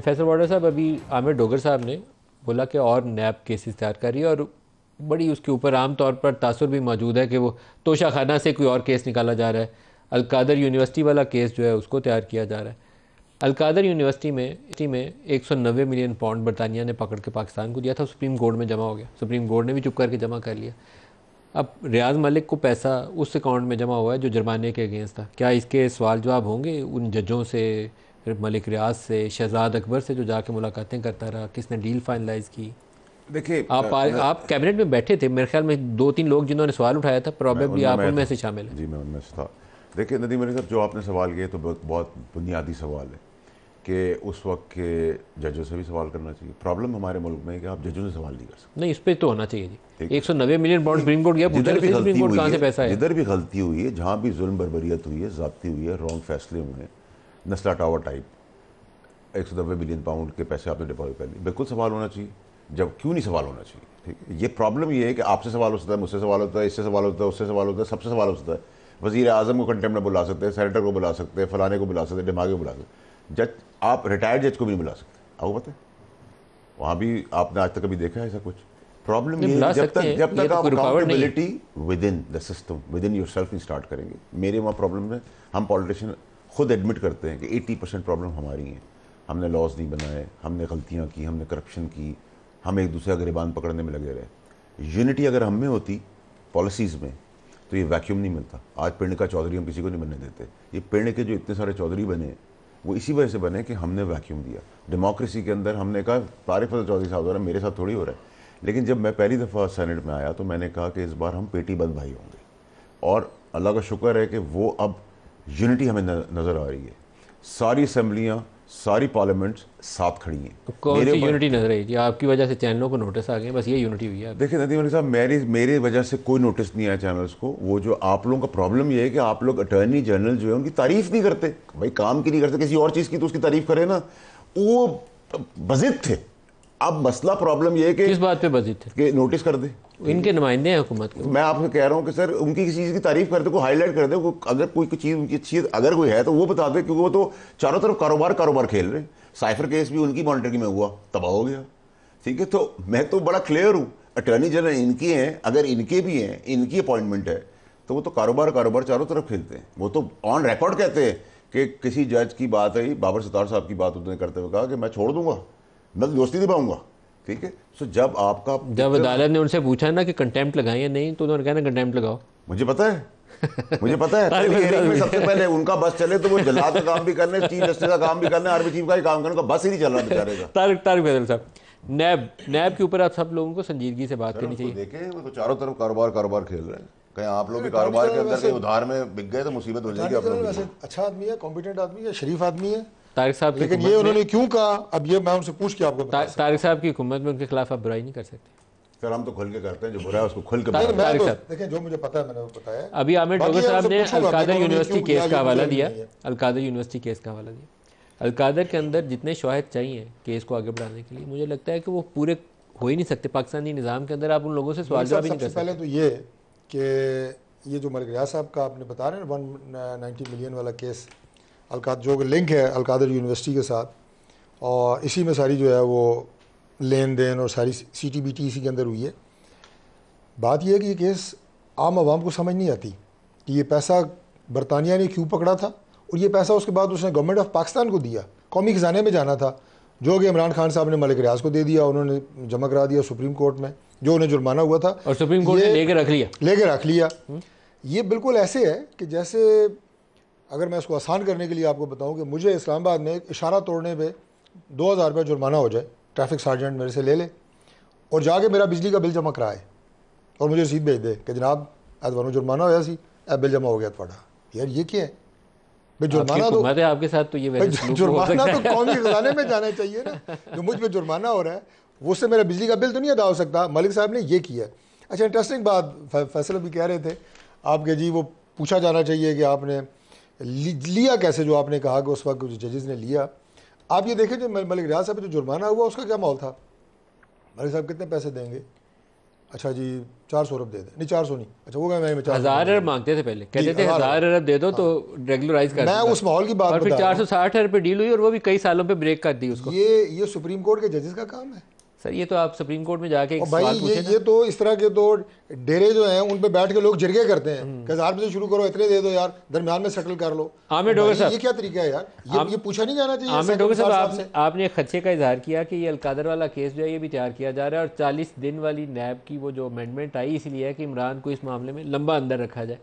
Faisal order صاحب ابھی عامر ڈوگر صاحب نے بولا کہ اور نیب کیسز تیار کر رہی ہے، اور بڑی اس کے اوپر عام طور پر تاثر بھی موجود ہے کہ وہ توشہ خانہ سے کوئی اور کیس نکالا جا رہا ہے. القادر یونیورسٹی والا کیس جو ہے اس کو تیار کیا جا رہا ہے. القادر یونیورسٹی میں 190 ملین پاؤنڈ برطانیہ نے پکڑ کے پاکستان کو دیا تھا، سپریم کورٹ میں جمع ہو گیا، سپریم کورٹ نے بھی چپ کر کے جمع کر لیا. اب ریاض ملک کو پیسہ اس اکاؤنٹ میں جمع ہوا ہے جو جرمانے کے اگینسٹ تھا. کیا اس کے سوال جواب ہوں گے ان ججوں سے، پھر ملک ریاض سے، شہزاد اکبر سے جو جا کے ملاقاتیں کرتا رہا، کس نے ڈیل فائنلائز کی؟ دیکھیے آپ کیبنٹ میں بیٹھے تھے، میرے خیال میں 2-3 لوگ جنہوں نے سوال اٹھایا تھا، پروبیبلی آپ ان میں سے شامل ہیں. جی میں ان میں سے تھا. دیکھیے ندیم علی صاحب، جو آپ نے سوال کیا تو بہت بنیادی سوال ہے کہ اس وقت کے ججوں سے بھی سوال کرنا چاہیے. پرابلم ہمارے ملک میں ہے کہ آپ ججوں سے سوال نہیں کر سکتے. نہیں، اس پہ تو ہونا چاہیے جی. 190 ملین پاؤنڈ سپریم کورٹ گیا، سپریم کورٹ کہاں سے پیسہ ہے؟ جدھر بھی غلطی ہوئی ہے، جہاں بھی ظلم بربریت ہوئی ہے، زیادتی ہوئی ہے، رانگ فیصلے ہوئے ہیں، نسلا ٹاور ٹائپ 190 ملین پاؤنڈ کے پیسے آپ نے ڈپازٹ کر لیے، بالکل سوال ہونا چاہیے. جب کیوں نہیں سوال ہونا چاہیے؟ ٹھیک ہے، یہ پرابلم یہ ہے کہ آپ سے سوال ہو سکتا ہے، مجھ سے سوال ہوتا ہے، اس سے سوال ہوتا ہے، اس سے سوال ہوتا ہے، سب سے سوال ہو سکتا ہے. وزیر اعظم کو کنٹمپٹ میں بلا سکتے ہیں، سینیٹر کو بلا سکتے ہیں، فلانے کو بلا سکتے ہیں، دماغی کو بلا سکتے ہیں. جج، آپ ریٹائرڈ جج کو بھی نہیں بلا سکتے. آپ کو پتہ ہے وہاں بھی آپ نے آج تک کبھی دیکھا ہے ایسا کچھ؟ پرابلم یہ ہے جب تک آپ accountability with in the system, with in your self نہیں اسٹارٹ کریں گے. میرے وہاں پرابلم ہے، ہم پالیٹیشین خود ایڈمٹ کرتے ہیں کہ 80% پرابلم ہماری ہیں. ہم نے لاز نہیں بنائے، ہم نے غلطیاں کی، ہم نے کرپشن کی، ہم ایک دوسرے کا گریبان پکڑنے میں لگے رہے. یونٹی اگر ہم میں ہوتی پالیسیز میں تو یہ ویکیوم نہیں ملتا. آج پرنکا چودھری ہم کسی کو نہیں بننے دیتے. یہ پرنے کے جو اتنے سارے چودھری بنے وہ اسی وجہ سے بنے کہ ہم نے ویکیوم دیا. ڈیموکریسی کے اندر ہم نے کہا طارق فضل چودھری صاحب ہو رہا ہے، میرے ساتھ تھوڑی ہو رہا ہے. لیکن جب میں پہلی دفعہ سینٹ میں آیا تو میں نے کہا کہ اس بار ہم پیٹی بند بھائی ہوں گے، اور اللہ کا شکر ہے کہ وہ اب یونٹی ہمیں نظر آ رہی ہے. ساری اسمبلیاں، ساری پارلیمنٹس ساتھ کھڑی ہیں. کون سی یونٹی نظر آئی جی؟ آپ کی وجہ سے چینلوں کو نوٹس آ گئے، بس یہ یونٹی ہوئی ہے. دیکھیں ندیم علی صاحب، میری وجہ سے کوئی نوٹس نہیں آیا چینلز کو. وہ جو آپ لوگوں کا پرابلم یہ ہے کہ آپ لوگ اٹارنی جنرل جو ہے ان کی تعریف نہیں کرتے. بھائی کام کی نہیں کرتے، کسی اور چیز کی تو اس کی تعریف کرے نا. وہ بضد تھے. اب مسئلہ پرابلم یہ ہے کہ کس بات پہ بضد تھے؟ کہ نوٹس کر دے. ان کے نمائندے ہیں حکومت کے. میں آپ سے کہہ رہا ہوں کہ سر ان کی کسی چیز کی تعریف کر دے، کوئی ہائی لائٹ کر دے. اگر کوئی چیز ان کی اچھی اگر کوئی ہے تو وہ بتا دے، کیونکہ وہ تو چاروں طرف کاروبار کھیل رہے ہیں. سائفر کیس بھی ان کی مانیٹرنگ میں ہوا، تباہ ہو گیا. ٹھیک ہے، تو میں تو بڑا کلیئر ہوں. اٹارنی جنرل ان کی ہیں، اگر ان کے بھی ہیں، ان کی اپوائنٹمنٹ ہے تو وہ تو کاروبار چاروں طرف کھیلتے ہیں. وہ تو آن ریکارڈ کہتے ہیں کہ کسی جج کی بات ہے، بابر ستار صاحب کی بات انہوں نے کرتے ہوئے کہا کہ میں چھوڑ دوں گا، میں دوستی نبھاؤں گا. ٹھیک ہے، سو جب آپ کا جب عدالت نے ان سے پوچھا نا کہ کنٹیمپٹ لگائیں یا نہیں تو انہوں نے کہا نا کنٹیمپٹ لگاؤ. مجھے پتہ ہے میں سب سے پہلے ان کا بس چلے تو وہ جلاد کا کام بھی کرنے، چیف جسٹس کا کام بھی کرنے، آرمی چیف کا ہی کام کرنے، کا بس ہی نہیں چل رہا بیچارے کا. طارق فیصل صاحب، نیب کے اوپر آپ سب لوگوں کو سنجیدگی سے بات کرنی چاہیے. دیکھیں وہ تو چاروں طرف کاروبار کھیل رہے ہیں. کہیں آپ لوگ بھی کاروبار کے اندر کہیں ادھار میں بک گئے تو مصیبت ہو جائے گی. آپ لوگ ویسے اچھا آدمی ہے، کمپیٹنٹ آدمی ہے، شریف آدمی ہے طارق صاحب، لیکن یہ انہوں نے کیوں کہا اب یہ میں ان سے پوچھ کے آپ کو بتا. طارق صاحب کی حکومت میں ان کے خلاف آپ برائی نہیں کر سکتے. سر ہم تو کھل کے کرتے ہیں، جو برا ہے اس کو کھل کے دیکھیں جو مجھے پتا ہے میں نے بتایا. ابھی عامر ڈوگر صاحب نے القادر یونیورسٹی کیس کا حوالہ دیا. القادر یونیورسٹی کیس کا حوالہ دیا. القادر کے اندر جتنے شواہد چاہیے کیس کو آگے بڑھانے کے لیے، مجھے لگتا ہے کہ وہ پورے ہو ہی نہیں سکتے. پاکستانی نظام کے اندر آپ ان لوگوں سے سوال جواب ہی نہیں کر سکتے. پہلے تو یہ کہ یہ جو ملک ریاض صاحب کا آپ نے بتا رہے ہیں 190 ملین والا کیس، جو لنک ہے القادر یونیورسٹی کے ساتھ، اور اسی میں ساری جو ہے وہ لین دین اور ساری سی ٹی بی ٹی اسی کے اندر ہوئی ہے. بات یہ ہے کہ یہ کیس عام عوام کو سمجھ نہیں آتی کہ یہ پیسہ برطانیہ نے کیوں پکڑا تھا، اور یہ پیسہ اس کے بعد اس نے گورنمنٹ آف پاکستان کو دیا. قومی خزانے میں جانا تھا، جو کہ عمران خان صاحب نے ملک ریاض کو دے دیا، انہوں نے جمع کرا دیا سپریم کورٹ میں، جو انہیں جرمانہ ہوا تھا اور سپریم کورٹ نے لے کے رکھ لیا. یہ بالکل ایسے ہے کہ جیسے اگر میں اس کو آسان کرنے کے لیے آپ کو بتاؤں کہ مجھے اسلام آباد میں ایک اشارہ توڑنے پہ 2000 روپے جرمانہ ہو جائے، ٹریفک سارجنٹ میرے سے لے لے اور جا کے میرا بجلی کا بل جمع کرائے اور مجھے رسید بھیج دے کہ جناب ایتواروں جرمانہ ہوا سی، بل جمع ہو گیا تھوڑا. یار یہ کیا ہے بھائی؟ جرمانہ تو آپ کے ساتھ تو یہ جرمانہ تو قومی خزانے میں جانا چاہیے نا. جو مجھ پہ جرمانہ ہو رہا ہے وہ سے میرا بجلی کا بل تو نہیں ادا ہو سکتا. ملک صاحب نے یہ کیا ہے. اچھا انٹرسٹنگ بات فیصل بھی کہہ رہے تھے آپ کے، جی وہ پوچھا جانا چاہیے کہ آپ نے لیا کیسے، جو آپ نے کہا کہ اس وقت جو ججز نے لیا. آپ یہ دیکھیں جو ملک ریاض صاحب جو جرمانہ ہوا اس کا کیا ماحول تھا. ملک صاحب کتنے پیسے دیں گے؟ اچھا جی 400 ارب دے دیں, نہیں 400 نہیں, اچھا وہ میں 1000 ارب مانگتے تھے پہلے, کہتے تھے 1000 ارب دے دو تو ریگولرائز کر میں اس ماحول کی بات اور پھر بتا رہا ہوں. 460 ارب پہ ڈیل ہوئی اور وہ بھی کئی سالوں پہ بریک کر دی اس کو. یہ سپریم کورٹ کے ججز کا کام ہے سر یہ تو آپ سپریم کورٹ میں جا کے ایک بھائی, سوال پوچھیں نا. یہ تو اس طرح کے تو ڈیرے جو ہیں ان پہ بیٹھ کے لوگ جرگے کرتے ہیں کہ 1000 روپے سے شروع کرو, اتنے دے دو یار, درمیان میں سیٹل کر لو. عامر ڈوگر صاحب, یہ کیا طریقہ ہے یار, یہ پوچھا نہیں جانا چاہیے. عامر ڈوگر صاحب, آپ نے خدشے کا اظہار کیا کہ یہ القادر والا کیس جو ہے یہ بھی تیار کیا جا رہا ہے, اور 40 دن والی نیب کی وہ جو امینڈمنٹ آئی اس لیے ہے کہ عمران کو اس معاملے میں لمبا اندر رکھا جائے.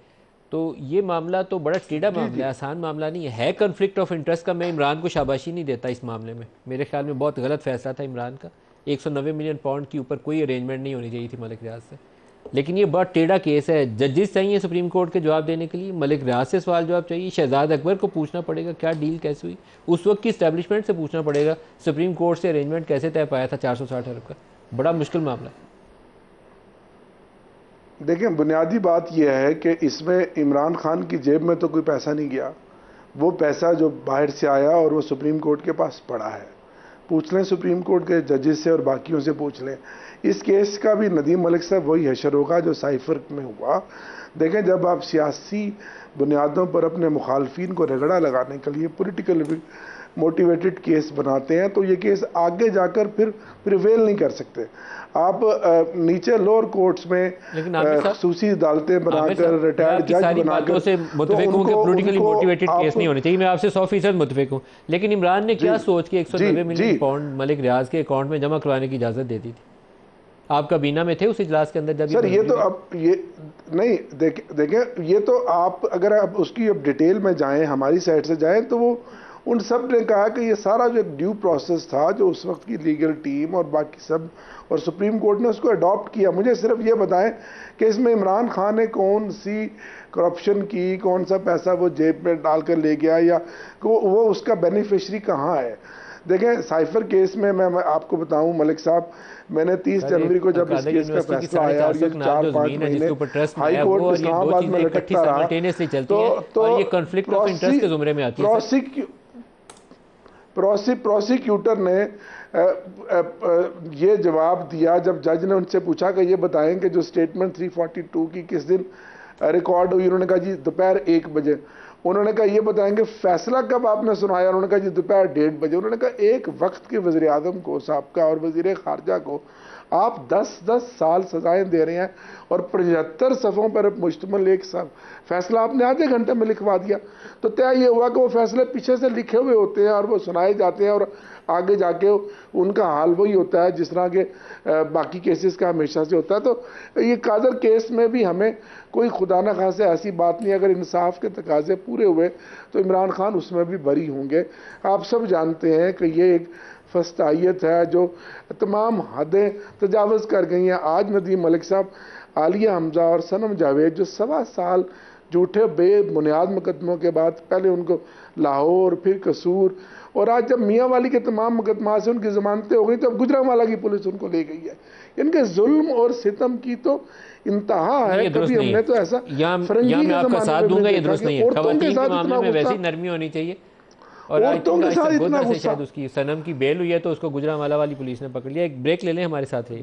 تو یہ معاملہ تو بڑا ٹیڑھا معاملہ ہے, آسان معاملہ نہیں ہے. کنفلکٹ آف انٹرسٹ کا میں عمران کو شاباشی نہیں دیتا اس معاملے میں, میرے خیال میں بہت غلط فیصلہ تھا عمران کا. 190 ملین پاؤنڈ کی اوپر کوئی ارینجمنٹ نہیں ہونی چاہیے تھی ملک ریاض سے, لیکن یہ بہت ٹیڑھا کیس ہے. ججز چاہیے سپریم کورٹ کے جواب دینے کے لیے, ملک ریاض سے سوال جواب چاہیے, شہزاد اکبر کو پوچھنا پڑے گا کیا ڈیل کیسے ہوئی, اس وقت کی اسٹیبلشمنٹ سے پوچھنا پڑے گا سپریم کورٹ سے ارینجمنٹ کیسے طے پایا تھا 460 ارب کا. بڑا مشکل معاملہ ہے. دیکھیں بنیادی بات یہ ہے کہ اس میں عمران خان کی جیب میں تو کوئی پیسہ نہیں گیا, وہ پیسہ جو باہر سے آیا اور وہ سپریم کورٹ کے پاس پڑا ہے. پوچھ لیں سپریم کورٹ کے ججز سے اور باقیوں سے پوچھ لیں. اس کیس کا بھی ندیم ملک صاحب وہی حشر ہوگا جو سائفر میں ہوا. دیکھیں جب آپ سیاسی بنیادوں پر اپنے مخالفین کو رگڑا لگانے کے لیے پولیٹیکل موٹیویٹڈ کیس بناتے ہیں تو یہ کیس آگے جا کر پھر پریویل نہیں کر سکتے. آپ نیچے لوور کورٹس میں خصوصی عدالتیں بنا کر ریٹائرڈ جج بنا کر سے متفق ہوں کہ پولیٹیکلی موٹیویٹڈ کیس نہیں ہونے چاہیے. میں آپ سے 100% متفق ہوں, لیکن عمران نے کیا سوچ کے 190 ملین پاؤنڈ ملک ریاض کے اکاؤنٹ میں جمع کرانے کی اجازت دے دی تھی؟ آپ کابینہ میں تھے اس اجلاس کے اندر جب سر یہ تو اب یہ نہیں دیکھیں, یہ تو آپ اگر آپ اس کی اب ڈیٹیل میں جائیں, ہماری سائٹ سے جائیں, تو وہ ان سب نے کہا کہ یہ سارا جو ڈیو پروسیس تھا جو اس وقت کی لیگل ٹیم اور باقی سب اور سپریم کورٹ نے اس کو اڈاپٹ کیا. مجھے صرف یہ بتائیں کہ اس میں عمران خان نے کون سی کرپشن کی, کون سا پیسہ وہ جیب میں ڈال کر لے گیا, یا وہ اس کا بینیفیشری کہاں ہے. دیکھیں سائفر کیس میں آپ کو بتاؤں ملک صاحب, میں نے 30 جنوری کو جب اس کیس کا فیصلہ آیا اور یہ 4-5 مہینے ہائی کورٹ اسلام آباد میں لٹکتا رہا, تو پروسیکیوٹر نے یہ جواب دیا جب جج نے ان سے پوچھا کہ یہ بتائیں کہ جو سٹیٹمنٹ 342 کی کس دن ریکارڈ ہوئی. انہوں نے کہا جی دوپہر 1 بجے. انہوں نے کہا یہ بتائیں کہ فیصلہ کب آپ نے سنایا؟ انہوں نے کہا جی دوپہر 1:30 بجے. انہوں نے کہا ایک وقت کے وزیر اعظم کو سابقہ اور وزیر خارجہ کو آپ 10 سال سزائیں دے رہے ہیں اور 75 صفحوں پر مشتمل ایک فیصلہ آپ نے آدھے گھنٹے میں لکھوا دیا. تو طے یہ ہوا کہ وہ فیصلے پیچھے سے لکھے ہوئے ہوتے ہیں اور وہ سنائے جاتے ہیں اور آگے جا کے ان کا حال وہی ہوتا ہے جس طرح کے باقی کیسز کا ہمیشہ سے ہوتا ہے. تو یہ قادر کیس میں بھی ہمیں کوئی خدا نہ خواستہ ایسی بات نہیں, اگر انصاف کے تقاضے پورے ہوئے تو عمران خان اس میں بھی بری ہوں گے. آپ سب جانتے ہیں کہ یہ ایک فسطائیت ہے جو تمام حدیں تجاوز کر گئی ہیں. آج ندیم ملک صاحب, عالیہ حمزہ اور صنم جاوید جو 1.25 سال جھوٹے بے بنیاد مقدموں کے بعد پہلے ان کو لاہور پھر قصور, اور آج جب میاں والی کے تمام مقدمات سے ان کی ضمانتیں ہو گئی تو اب گجرانوالہ کی پولیس ان کو لے گئی ہے. ان کے ظلم اور ستم کی تو انتہا ہے. کبھی ہم نے تو ایسا فرنگی میں آپ کا ساتھ دوں گا, یہ درست نہیں ہے. خواتین کے معاملے میں ویسی نرمی ہونی چاہیے, اور عورتوں کے ساتھ اتنا غصہ. شاید اس کی صنم کی بیل ہوئی ہے تو اس کو گجرانوالہ والی پولیس نے پکڑ لیا. ایک بریک لے لیں, ہمارے ساتھ رہیے.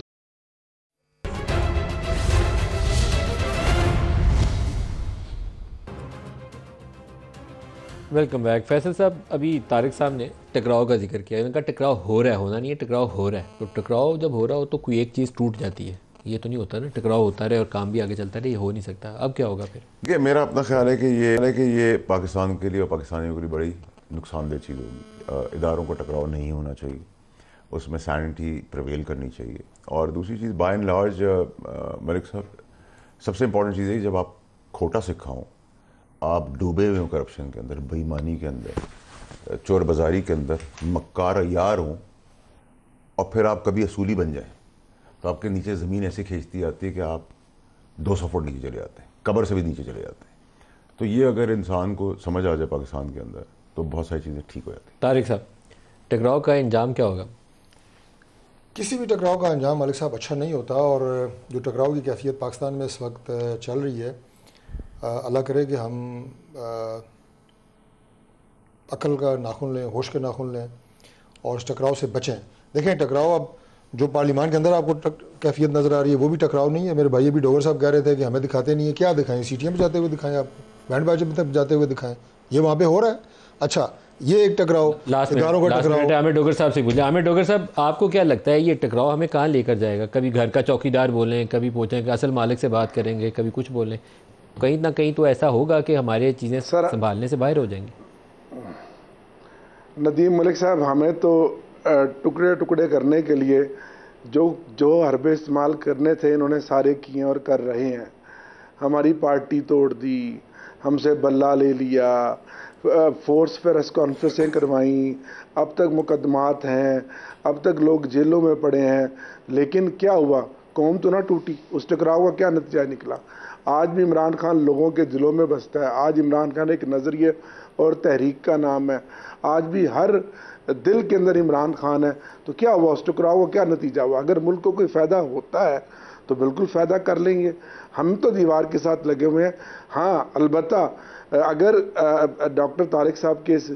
Welcome back. فیصل صاحب, ابھی طارق صاحب نے ٹکراؤ کا ذکر کیا. ان کا ٹکراؤ ہو رہا ہے, ہونا نہیں ہے, ٹکراؤ ہو رہا ہے. تو ٹکراؤ جب ہو رہا ہو تو کوئی ایک چیز ٹوٹ جاتی ہے, یہ تو نہیں ہوتا نا ٹکراؤ ہوتا رہے اور کام بھی آگے چلتا رہے, یہ ہو نہیں سکتا. اب کیا ہوگا پھر؟ یہ میرا اپنا خیال ہے کہ یہ پاکستان کے لیے اور پاکستانیوں کے لیے بڑی نقصان دہ چیز ہوگی. اداروں کو ٹکراؤ نہیں ہونا چاہیے, اس میں سینٹی پریویل کرنی چاہیے. اور دوسری چیز بائی اینڈ لارج ملک صاحب, سب سے امپورٹنٹ چیز ہے کہ جب آپ کھوٹا سکھا ہوں, آپ ڈوبے ہوئے ہوں کرپشن کے اندر, بے ایمانی کے اندر, چور بازاری کے اندر, مکار یار ہوں, اور پھر آپ کبھی اصولی بن جائیں تو آپ کے نیچے زمین ایسے کھینچتی آتی ہے کہ آپ 200 فٹ نیچے چلے جاتے ہیں, قبر سے بھی نیچے چلے جاتے ہیں. تو یہ اگر انسان کو سمجھ آ جائے پاکستان کے اندر تو بہت ساری چیزیں ٹھیک ہو جاتی ہیں. طارق صاحب, ٹکراؤ کا انجام کیا ہوگا؟ کسی بھی ٹکراؤ کا انجام ملک صاحب اچھا نہیں ہوتا, اور جو ٹکراؤ کی کیفیت پاکستان میں اس وقت چل رہی ہے, اللہ کرے کہ ہم عقل کا ناخن لیں, ہوش کے ناخن لیں اور اس ٹکراؤ سے بچیں. دیکھیں ٹکراؤ اب جو پارلیمان کے اندر آپ کو کیفیت نظر آ رہی ہے وہ بھی ٹکراؤ نہیں ہے. میرے بھائی ابھی ڈوگر صاحب کہہ رہے تھے کہ ہمیں دکھاتے نہیں ہیں. کیا دکھائیں؟ سیٹیاں بجاتے ہوئے دکھائیں, آپ کو بینڈ باجے تک بجاتے ہوئے دکھائیں. یہ وہاں پہ ہو رہا ہے. اچھا یہ ایک ٹکراؤ, اداروں کا ٹکراؤ. عامر ڈوگر صاحب سے پوچھیں. عامر ڈوگر صاحب, آپ کو کیا لگتا ہے یہ ٹکراؤ ہمیں کہاں لے کر جائے گا؟ کبھی گھر کا چوکی دار بولیں, کبھی پوچھیں کہ اصل مالک سے بات کریں گے, کبھی کچھ بولیں. کہیں نہ کہیں تو ایسا ہوگا کہ ہمارے چیزیں سنبھالنے سے باہر ہو جائیں گی. ندیم ملک صاحب, ہمیں تو ٹکڑے ٹکڑے کرنے کے لیے جو حربے استعمال کرنے تھے انہوں نے سارے کیے اور کر رہے ہیں. ہماری پارٹی توڑ دی, ہم سے بلہ لے لیا, فورس پریس کانفرنسیں کروائیں, اب تک مقدمات ہیں, اب تک لوگ جیلوں میں پڑے ہیں. لیکن کیا ہوا؟ قوم تو نہ ٹوٹی. اس ٹکراؤ کا کیا نتیجہ نکلا؟ آج بھی عمران خان لوگوں کے دلوں میں بستا ہے. آج عمران خان ایک نظریے اور تحریک کا نام ہے. آج بھی ہر دل کے اندر عمران خان ہے. تو کیا ہوا اس ٹکراؤ کا؟ کیا نتیجہ ہوا؟ اگر ملک کو کوئی فائدہ ہوتا ہے تو بالکل فائدہ کر لیں گے. ہم تو دیوار کے ساتھ لگے ہوئے ہیں. ہاں البتہ اگر ڈاکٹر طارق صاحب کے اس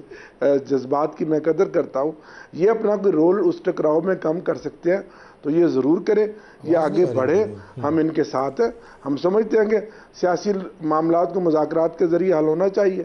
جذبات کی میں قدر کرتا ہوں, یہ اپنا کوئی رول اس ٹکراؤ میں کم کر سکتے ہیں تو یہ ضرور کریں. یہ آگے بڑھے, ہم ان کے ساتھ ہیں. ہم سمجھتے ہیں کہ سیاسی معاملات کو مذاکرات کے ذریعے حل ہونا چاہیے.